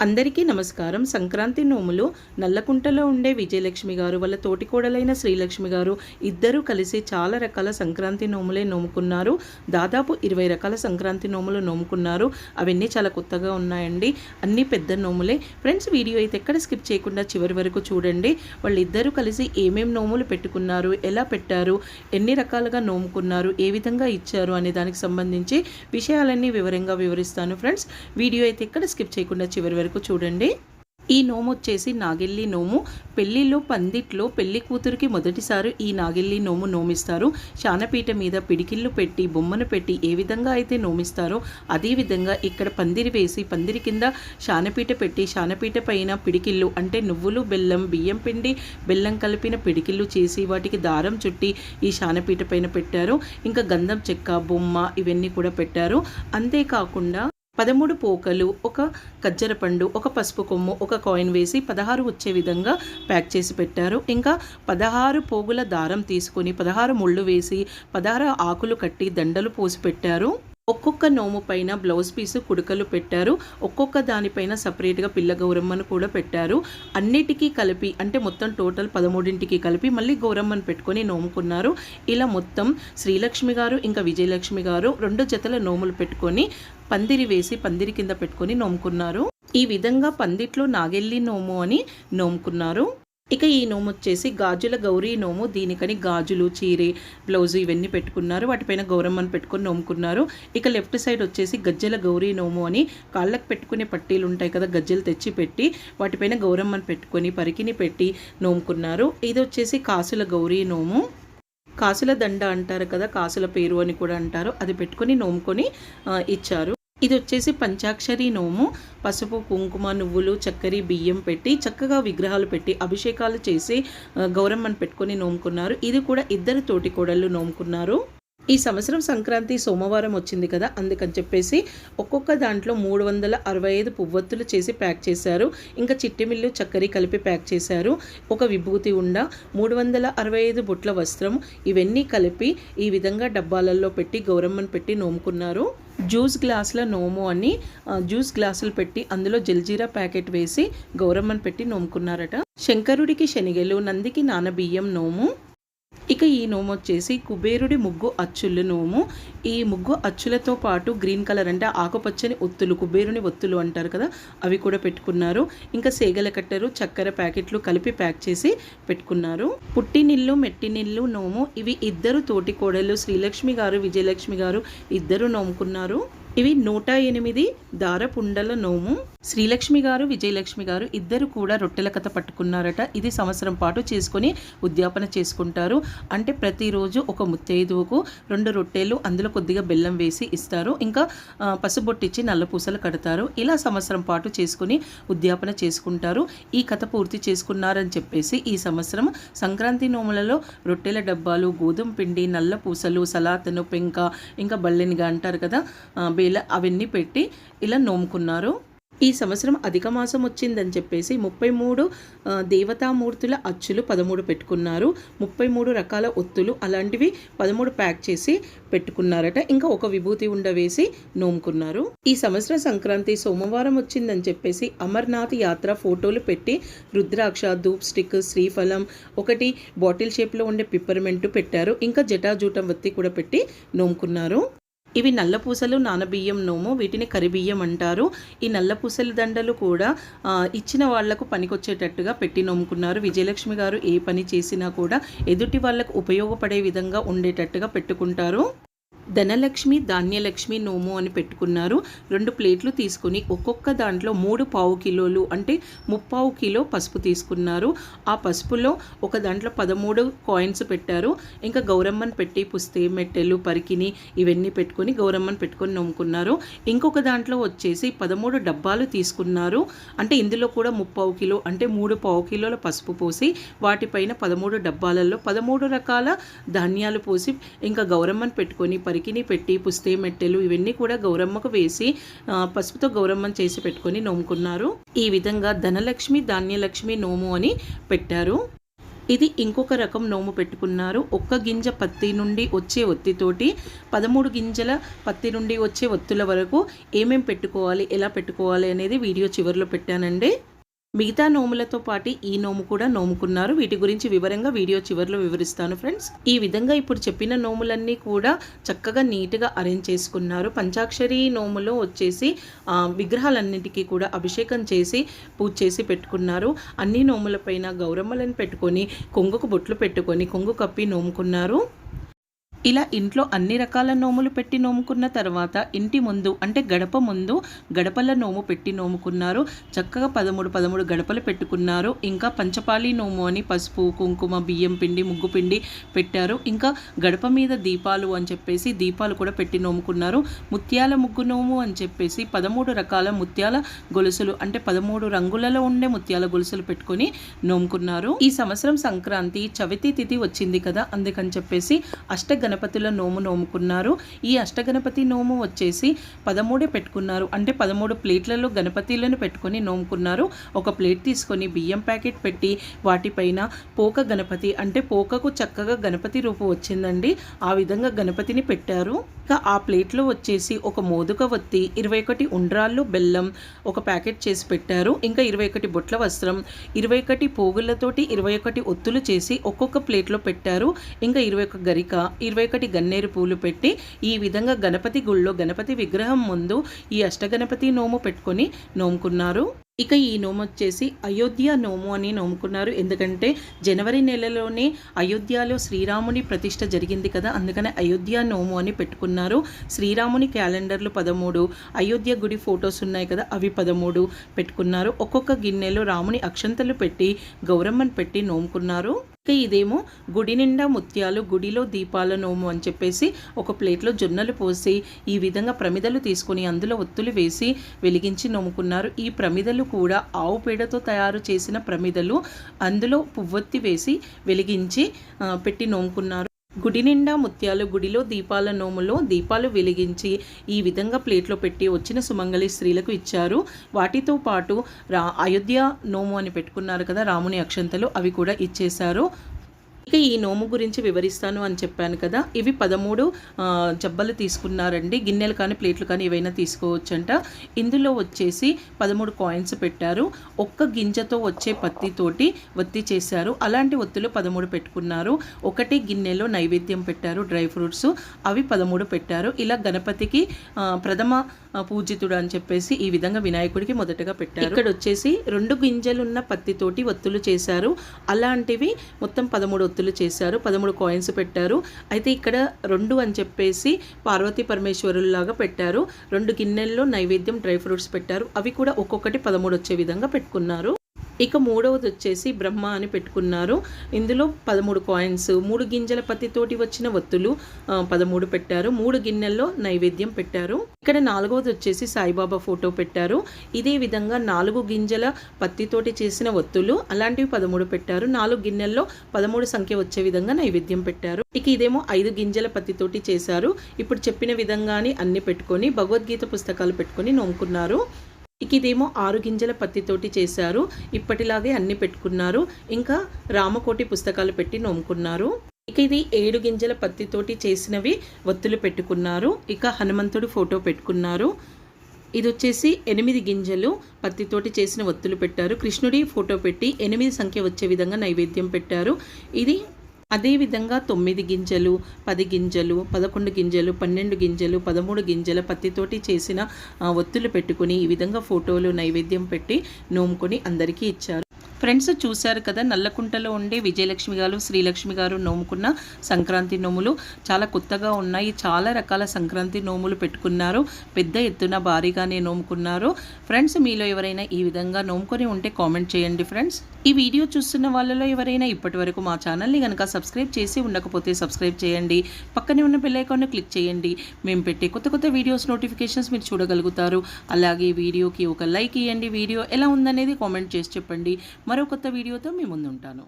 అందరికీ నమస్కారం. సంక్రాంతి నోములు నల్లకుంటలో ఉండే విజయలక్ష్మి గారు వాళ్ళ తోటికోడలైన శ్రీలక్ష్మి గారు ఇద్దరూ కలిసి చాలా రకాల సంక్రాంతి నోములే నోముకున్నారు. దాదాపు 20 రకాల సంక్రాంతి నోములు నోముకున్నారు. అవన్నీ చాలా కొత్తగా ఉన్నాయండి. అన్నీ పెద్ద నోములే. ఫ్రెండ్స్, వీడియో అయితే ఎక్కడ స్కిప్ చేయకుండా చివరి వరకు చూడండి. వాళ్ళిద్దరూ కలిసి ఏమేం నోములు పెట్టుకున్నారు, ఎలా పెట్టారు, ఎన్ని రకాలుగా నోముకున్నారు, ఏ విధంగా ఇచ్చారు అనే దానికి సంబంధించి విషయాలన్నీ వివరంగా వివరిస్తాను. ఫ్రెండ్స్, వీడియో అయితే ఎక్కడ స్కిప్ చేయకుండా చివరి వరకు చూడండి. ఈ నోము వచ్చేసి నాగెల్లి నోము. పెళ్లిలో పందిట్లో పెళ్లి కూతురికి మొదటిసారి ఈ నాగెల్లి నోము నోమిస్తారు. శానపీట మీద పిడికిళ్ళు పెట్టి బొమ్మను పెట్టి ఏ విధంగా అయితే నోమిస్తారో అదేవిధంగా ఇక్కడ పందిరి వేసి పందిరి కింద శానపీట పెట్టి శానపీట పైన పిడికిళ్ళు అంటే నువ్వులు, బెల్లం, బియ్యం పిండి, బెల్లం కలిపిన పిడికిళ్ళు చేసి వాటికి దారం చుట్టి ఈ శానపీట పైన పెట్టారు. ఇంకా గంధం చెక్క, బొమ్మ ఇవన్నీ కూడా పెట్టారు. అంతేకాకుండా 13 పోకలు, ఒక ఖజ్జర పండు, ఒక పసుపు కొమ్ము, ఒక కాయిన్ వేసి 16 వచ్చే విధంగా ప్యాక్ చేసి పెట్టారు. ఇంకా 16 పోగుల దారం తీసుకొని 16 ముళ్ళు వేసి 16 ఆకులు కట్టి దండలు పోసి పెట్టారు. ఒక్కొక్క నోము పైన బ్లౌజ్ పీసు కుడుకలు పెట్టారు. ఒక్కొక్క దానిపైన సపరేట్గా పిల్ల గౌరమ్మను కూడా పెట్టారు. అన్నిటికీ కలిపి అంటే మొత్తం టోటల్ 13ంటికి కలిపి మళ్ళీ గౌరమ్మను పెట్టుకొని నోముకున్నారు. ఇలా మొత్తం శ్రీలక్ష్మి గారు ఇంకా విజయలక్ష్మి గారు 2 జతల నోములు పెట్టుకొని పందిరి వేసి పందిరి కింద పెట్టుకొని నోముకున్నారు. ఈ విధంగా పందిట్లో నాగెల్లి నోము అని నోముకున్నారు. ఇక ఈ నోము వచ్చేసి గాజుల గౌరీ నోము. దీనికని గాజులు, చీరే, బ్లౌజు ఇవన్నీ పెట్టుకున్నారు. వాటిపైన గౌరమ్మను పెట్టుకొని నోముకున్నారు. ఇక లెఫ్ట్ సైడ్ వచ్చేసి గజ్జల గౌరీ నోము అని కాళ్ళకు పెట్టుకునే పట్టీలు ఉంటాయి కదా, గజ్జలు తెచ్చి పెట్టి వాటిపైన గౌరమ్మను పెట్టుకొని పరికిని పెట్టి నోముకున్నారు. ఇది వచ్చేసి కాసుల గౌరీ నోము. కాసుల దండ అంటారు కదా, కాసుల పేరు అని కూడా అంటారు. అది పెట్టుకొని నోముకొని ఇచ్చారు. ఇది వచ్చేసి పంచాక్షరి నోము. పసుపు, కుంకుమ, నువ్వులు, చక్కెర, బియ్యం పెట్టి చక్కగా విగ్రహాలు పెట్టి అభిషేకాలు చేసి గౌరమ్మను పెట్టుకొని నోముకున్నారు. ఇది కూడా ఇద్దరు తోటి కోడళ్ళు నోముకున్నారు. ఈ సంవత్సరం సంక్రాంతి సోమవారం వచ్చింది కదా, అందుకని చెప్పేసి ఒక్కొక్క దాంట్లో 365 పువ్వొత్తులు చేసి ప్యాక్ చేశారు. ఇంకా చిట్టిమిల్లు, చక్కెర కలిపి ప్యాక్ చేశారు. ఒక విభూతి ఉండ, 365 బుట్ల వస్త్రం ఇవన్నీ కలిపి ఈ విధంగా డబ్బాలలో పెట్టి గౌరమ్మను పెట్టి నోముకున్నారు. జ్యూస్ గ్లాసుల నోము అని జ్యూస్ గ్లాసులు పెట్టి అందులో జల్జీరా ప్యాకెట్ వేసి గౌరమ్మను పెట్టి నోముకున్నారట. శంకరుడికి శనిగలు, నందికి నానబియ్యం నోము. ఇక ఈ నోము వచ్చేసి కుబేరుడి ముగ్గు అచ్చుల నోము. ఈ ముగ్గు అచ్చులతో పాటు గ్రీన్ కలర్ అంటే ఆకుపచ్చని ఒత్తులు, కుబేరుని ఒత్తులు అంటారు కదా, అవి కూడా పెట్టుకున్నారు. ఇంకా సేగల కట్టరు, చక్కెర ప్యాకెట్లు కలిపి ప్యాక్ చేసి పెట్టుకున్నారు. పుట్టినిల్లు, మెట్టినిల్లు నోము. ఇవి ఇద్దరు తోటి కోడలు శ్రీలక్ష్మి గారు, విజయలక్ష్మి గారు ఇద్దరు నోముకున్నారు. ఇవి 108 దారపుండల నోము. శ్రీలక్ష్మి గారు, విజయలక్ష్మి గారు ఇద్దరు కూడా రొట్టెల కథ పట్టుకున్నారట. ఇది సంవత్సరం పాటు చేసుకొని ఉద్యాపన చేసుకుంటారు. అంటే ప్రతిరోజు ఒక ముత్తైదువుకు 2 రొట్టెలు, అందులో కొద్దిగా బెల్లం వేసి ఇస్తారు. ఇంకా పసుబొట్టిచ్చి నల్ల పూసలు కడతారు. ఇలా సంవత్సరం పాటు చేసుకొని ఉద్యాపన చేసుకుంటారు. ఈ కథ పూర్తి చేసుకున్నారని చెప్పేసి ఈ సంవత్సరం సంక్రాంతి నోములలో రొట్టెల డబ్బాలు, గోధుమ పిండి, నల్ల పూసలు, సలాతను, పెంక, ఇంకా బల్లెనిగా అంటారు కదా, అవన్నీ పెట్టి ఇలా నోముకున్నారు. ఈ సంవత్సరం అధిక మాసం వచ్చిందని చెప్పేసి 33 దేవతామూర్తుల అచ్చులు 13 పెట్టుకున్నారు. 33 రకాల ఒత్తులు అలాంటివి 13 ప్యాక్ చేసి పెట్టుకున్నారట. ఇంకా ఒక విభూతి ఉండ వేసి నోముకున్నారు. ఈ సంవత్సరం సంక్రాంతి సోమవారం వచ్చిందని చెప్పేసి అమర్నాథ్ యాత్ర ఫోటోలు పెట్టి రుద్రాక్ష, ధూప్ స్టిక్, శ్రీఫలం, ఒకటి బాటిల్ షేప్లో ఉండే పిప్పర్మెంటు పెట్టారు. ఇంకా జటాజూటం వత్తి కూడా పెట్టి నోముకున్నారు. ఇవి నల్లపూసలు, నానబియ్యం నోము. వీటిని కరిబియ్యం అంటారు. ఈ నల్లపూసల దండలు కూడా ఇచ్చిన వాళ్లకు పనికొచ్చేటట్టుగా పెట్టి నోముకున్నారు. విజయలక్ష్మి గారు ఏ పని చేసినా కూడా ఎదుటి వాళ్లకు ఉపయోగపడే విధంగా ఉండేటట్టుగా పెట్టుకుంటారు. ధనలక్ష్మి, ధాన్యలక్ష్మి నోము అని పెట్టుకున్నారు. 2 ప్లేట్లు తీసుకుని ఒక్కొక్క దాంట్లో 3 పావు కిలోలు అంటే 3/4 కిలో పసుపు తీసుకున్నారు. ఆ పసుపులో ఒక దాంట్లో 13 కాయిన్స్ పెట్టారు. ఇంకా గౌరమ్మను పెట్టి పుస్తే, మెట్టెలు, పరికిని ఇవన్నీ పెట్టుకొని గౌరమ్మను పెట్టుకొని నోముకున్నారు. ఇంకొక దాంట్లో వచ్చేసి 13 డబ్బాలు తీసుకున్నారు. అంటే ఇందులో కూడా 3/4 కిలో అంటే 3 పావు కిలోల పసుపు పోసి వాటిపైన 13 డబ్బాలలో 13 రకాల ధాన్యాలు పోసి ఇంకా గౌరమ్మను పెట్టుకొని పరికిని పెట్టి పుస్తే, మెట్టెలు ఇవన్నీ కూడా గౌరమ్మకు వేసి పసుపుతో గౌరమ్మను చేసి పెట్టుకొని నోముకున్నారు. ఈ విధంగా ధనలక్ష్మి, ధాన్యలక్ష్మి నోము అని పెట్టారు. ఇది ఇంకొక రకం నోము పెట్టుకున్నారు. ఒక్క గింజ పత్తి నుండి వచ్చే ఒత్తితోటి 13 గింజల పత్తి నుండి వచ్చే ఒత్తుల వరకు ఏమేం పెట్టుకోవాలి, ఎలా పెట్టుకోవాలి అనేది వీడియో చివరిలో పెట్టానండి. మిగతా నోములతో పాటు ఈ నోము కూడా నోముకున్నారు. వీటి గురించి వివరంగా వీడియో చివరిలో వివరిస్తాను ఫ్రెండ్స్. ఈ విధంగా ఇప్పుడు చెప్పిన నోములన్నీ కూడా చక్కగా నీట్గా అరేంజ్ చేసుకున్నారు. పంచాక్షరి నోములో వచ్చేసి విగ్రహాలన్నింటికీ కూడా అభిషేకం చేసి పూజ చేసి పెట్టుకున్నారు. అన్ని నోములపైన గౌరమ్మలను పెట్టుకొని కొంగుకు బొట్లు పెట్టుకొని కొంగు కప్పి నోముకున్నారు. ఇలా ఇంట్లో అన్ని రకాల నోములు పెట్టి నోముకున్న తర్వాత ఇంటి ముందు అంటే గడప ముందు గడపల నోము పెట్టి నోముకున్నారు. చక్కగా 13 గడపలు పెట్టుకున్నారు. ఇంకా పంచపాలి నోము అని పసుపు, కుంకుమ, బియ్యం పిండి, ముగ్గు పిండి పెట్టారు. ఇంకా గడప మీద దీపాలు అని చెప్పేసి దీపాలు కూడా పెట్టి నోముకున్నారు. ముత్యాల ముగ్గు నోము అని చెప్పేసి 13 రకాల ముత్యాల గొలుసులు అంటే 13 రంగులలో ఉండే ముత్యాల గొలుసులు పెట్టుకొని నోముకున్నారు. ఈ సంవత్సరం సంక్రాంతి చవితి తిథి వచ్చింది కదా, అందుకని చెప్పేసి గణపతుల నోము నోముకున్నారు. ఈ అష్టగణపతి నోము వచ్చేసి 13 పెట్టుకున్నారు. అంటే 13 ప్లేట్లలో గణపతిలను పెట్టుకొని నోముకున్నారు. ఒక ప్లేట్ తీసుకొని బియ్యం ప్యాకెట్ పెట్టి వాటిపైన పోక గణపతి అంటే పోకకు చక్కగా గణపతి రూపం వచ్చిందండి. ఆ విధంగా గణపతిని పెట్టారు. ఇంకా ఆ ప్లేట్లో వచ్చేసి ఒక మోదుక వత్తి, 21 ఉండ్రాళ్ళు బెల్లం ఒక ప్యాకెట్ చేసి పెట్టారు. ఇంకా 21 బొట్ల వస్త్రం, 21 పోగులతోటి 21 ఒత్తులు చేసి ఒక్కొక్క ప్లేట్లో పెట్టారు. ఇంకా 21 గరిక, 21 గన్నేరు పూలు పెట్టి ఈ విధంగా గణపతి గుళ్ళో గణపతి విగ్రహం ముందు ఈ అష్టగణపతి నోము పెట్టుకొని నోముకున్నారు. ఇక ఈ నోము వచ్చేసి అయోధ్య నోము అని నోముకున్నారు. ఎందుకంటే జనవరి నెలలోనే అయోధ్యలో శ్రీరాముని ప్రతిష్ఠ జరిగింది కదా, అందుకనే అయోధ్య నోము అని పెట్టుకున్నారు. శ్రీరాముని క్యాలెండర్లు 13, అయోధ్య గుడి ఫొటోస్ ఉన్నాయి కదా అవి 13 పెట్టుకున్నారు. ఒక్కొక్క గిన్నెలో రాముని అక్షంతలు పెట్టి గౌరమ్మను పెట్టి నోముకున్నారు. ఇదేమో గుడి నిండా ముత్యాలు గుడిలో దీపాల నోము అని చెప్పేసి ఒక ప్లేట్లో జొన్నలు పోసి ఈ విధంగా ప్రమిదలు తీసుకొని అందులో ఒత్తులు వేసి వెలిగించి నోముకున్నారు. ఈ ప్రమిదలు కూడా ఆవు పేడతో తయారు చేసిన ప్రమిదలు, అందులో పువ్వొత్తి వేసి వెలిగించి పెట్టి నోముకున్నారు. గుడి నిండా ముత్యాలు గుడిలో దీపాల నోములో దీపాలు వెలిగించి ఈ విధంగా ప్లేట్లో పెట్టి వచ్చిన సుమంగళి స్త్రీలకు ఇచ్చారు. వాటితో పాటు అయోధ్య నోము అని పెట్టుకున్నారు కదా రాముని అక్షంతలు, అవి కూడా ఇచ్చేశారు. ఇక ఈ నోము గురించి వివరిస్తాను అని చెప్పాను కదా, ఇవి 13 జబ్బలు తీసుకున్నారండి. గిన్నెలు కానీ ప్లేట్లు కానీ ఏవైనా తీసుకోవచ్చంట. ఇందులో వచ్చేసి 13 కాయిన్స్ పెట్టారు. ఒక్క గింజతో వచ్చే పత్తితోటి ఒత్తి చేశారు. అలాంటి ఒత్తులు 13 పెట్టుకున్నారు. ఒకటి గిన్నెలో నైవేద్యం పెట్టారు, డ్రై ఫ్రూట్స్, అవి 13 పెట్టారు. ఇలా గణపతికి ప్రథమ పూజితుడు అని చెప్పేసి ఈ విధంగా వినాయకుడికి మొదటగా పెట్టారు. ఇక్కడ వచ్చేసి 2 గింజలున్న పత్తితోటి ఒత్తులు చేశారు. అలాంటివి మొత్తం 13 ఒత్తులు చేశారు. 13 కాయిన్స్ పెట్టారు. అయితే ఇక్కడ 2 అని చెప్పేసి పార్వతీ పరమేశ్వరుల్లాగా పెట్టారు. 2 గిన్నెల్లో నైవేద్యం డ్రై ఫ్రూట్స్ పెట్టారు. అవి కూడా ఒక్కొక్కటి 13 వచ్చే విధంగా పెట్టుకున్నారు. ఇక మూడవది వచ్చేసి బ్రహ్మ అని పెట్టుకున్నారు. ఇందులో 13 కాయిన్స్, 3 గింజల పత్తితోటి వచ్చిన ఒత్తులు 13 పెట్టారు. 3 గిన్నెల్లో నైవేద్యం పెట్టారు. ఇక్కడ నాలుగవది వచ్చేసి సాయిబాబా ఫోటో పెట్టారు. ఇదే విధంగా 4 గింజల పత్తితోటి చేసిన ఒత్తులు అలాంటివి 13 పెట్టారు. 4 గిన్నెల్లో 13 సంఖ్య వచ్చే విధంగా నైవేద్యం పెట్టారు. ఇక ఇదేమో 5 గింజల పత్తితోటి చేశారు. ఇప్పుడు చెప్పిన విధంగానే అన్ని పెట్టుకొని భగవద్గీత పుస్తకాలు పెట్టుకొని నోముకున్నారు. ఇక ఇదేమో 6 గింజల పత్తితోటి చేశారు. ఇప్పటిలాగే అన్ని పెట్టుకున్నారు. ఇంకా రామకోటి పుస్తకాలు పెట్టి నోముకున్నారు. ఇక ఇది 7 గింజల పత్తితోటి చేసినవి ఒత్తులు పెట్టుకున్నారు. ఇక హనుమంతుడు ఫోటో పెట్టుకున్నారు. ఇది వచ్చేసి 8 గింజలు పత్తితోటి చేసిన ఒత్తులు పెట్టారు. కృష్ణుడి ఫోటో పెట్టి 8 సంఖ్య వచ్చే విధంగా నైవేద్యం పెట్టారు. ఇది అదేవిధంగా 9 గింజలు, 10 గింజలు, 11 గింజలు, 12 గింజలు, 13 గింజల పత్తితోటి చేసిన ఒత్తులు పెట్టుకుని ఈ విధంగా ఫోటోలు నైవేద్యం పెట్టి నోముకొని అందరికీ ఇచ్చారు. ఫ్రెండ్స్ చూశారు కదా, నల్లకుంటలో ఉండే విజయలక్ష్మి గారు శ్రీలక్ష్మి గారు నోముకున్న సంక్రాంతి నోములు చాలా కొత్తగా ఉన్నాయి. చాలా రకాల సంక్రాంతి నోములు పెట్టుకున్నారు. పెద్ద ఎత్తున భారీగానే నోముకున్నారు. ఫ్రెండ్స్ మీలో ఎవరైనా ఈ విధంగా నోముకొని ఉంటే కామెంట్ చేయండి. ఫ్రెండ్స్ ఈ వీడియో చూస్తున్న వాళ్ళలో ఎవరైనా ఇప్పటి వరకు మా ఛానల్ని కనుక సబ్స్క్రైబ్ చేసి ఉండకపోతే సబ్స్క్రైబ్ చేయండి. పక్కనే ఉన్న బెల్ ఐకాన్ని క్లిక్ చేయండి. మేము పెట్టే కొత్త కొత్త వీడియోస్ నోటిఫికేషన్స్ మీరు చూడగలుగుతారు. అలాగే వీడియోకి ఒక లైక్ ఇవ్వండి. వీడియో ఎలా ఉందనేది కామెంట్ చేసి చెప్పండి. మరో కొత్త వీడియోతో మీ ముందు ఉంటాను.